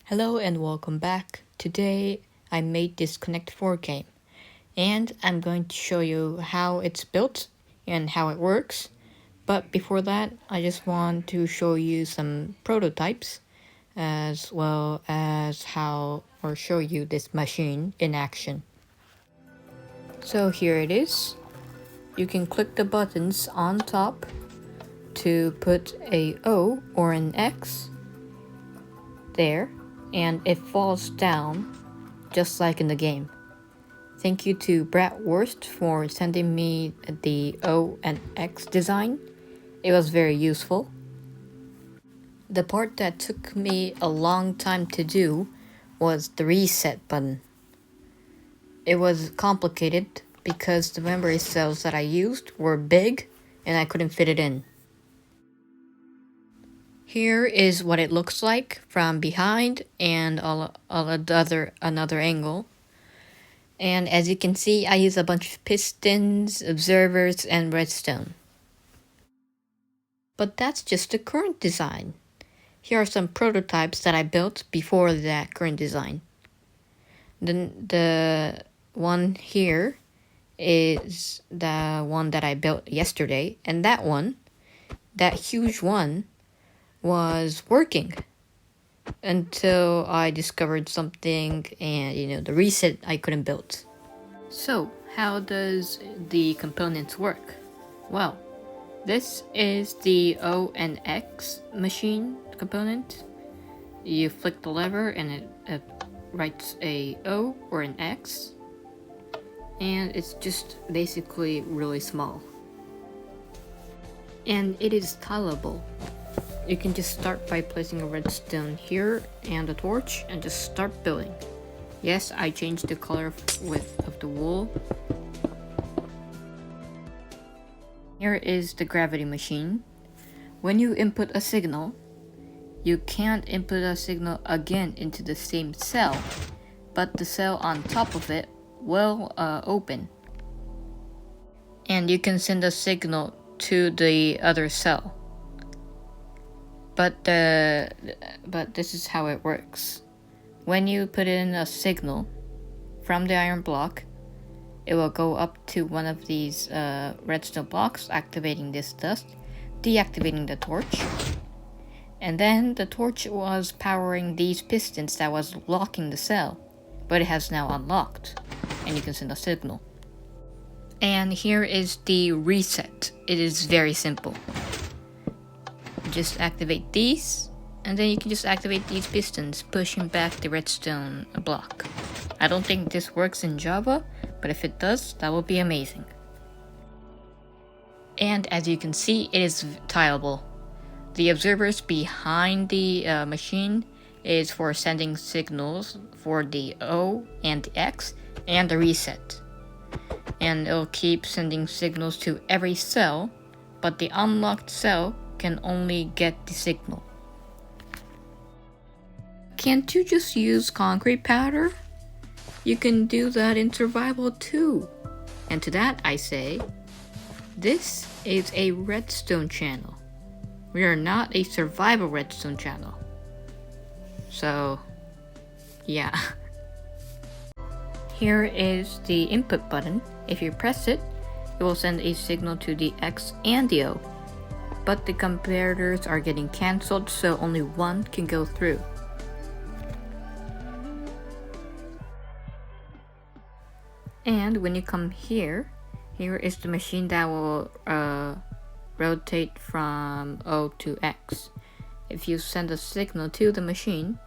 Hello and welcome back. Today I made this Connect 4 game and I'm going to show you how it's built and how it works. But before that, I just want to show you some prototypes as well as show you this machine in action. So here it is. You can click the buttons on top to put a O or an X there, and it falls down just like in the game. Thank you to Bratwurst for sending me the O and X design. It was very useful. The part that took me a long time to do was the reset button. It was complicated because the memory cells that I used were big and I couldn't fit it in. Here is what it looks like from behind and another angle. And as you can see, I use a bunch of pistons, observers, and redstone. But that's just the current design. Here are some prototypes that I built before that current design. The one here is the one that I built yesterday, and that huge one, was working until I discovered something and the reset I couldn't build. So how does the components work? Well, this is the O and X machine component. You flick the lever and it writes a O or an X, and it's just basically really small. And it is tileable. You can just start by placing a redstone here and a torch and just start building. Yes, I changed the color of the wool. Here is the gravity machine. When you input a signal, you can't input a signal again into the same cell, but the cell on top of it will open. And you can send a signal to the other cell. But this is how it works. When you put in a signal from the iron block, it will go up to one of these redstone blocks, activating this dust, deactivating the torch. And then the torch was powering these pistons that was locking the cell, but it has now unlocked, and you can send a signal. And here is the reset. It is very simple. Just activate these, and then you can just activate these pistons, pushing back the redstone block. I don't think this works in Java, but if it does, that will be amazing. And as you can see, it is tileable. The observers behind the machine is for sending signals for the O and the X and the reset. And it'll keep sending signals to every cell, but the unlocked cell can only get the signal. Can't you just use concrete powder? You can do that in survival too. And to that I say, this is a redstone channel. We are not a survival redstone channel. So, yeah. Here is the input button. If you press it, it will send a signal to the X and the O. But the comparators are getting cancelled, so only one can go through. And when you come here is the machine that will rotate from O to X. If you send a signal to the machine,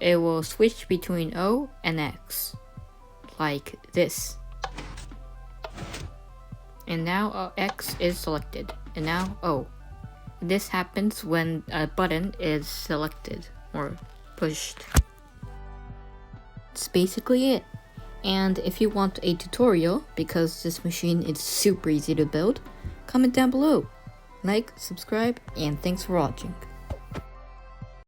it will switch between O and X, like this. And now X is selected, and now O. This happens when a button is selected or pushed. That's basically it. And if you want a tutorial, because this machine is super easy to build, comment down below. Like, subscribe, and thanks for watching.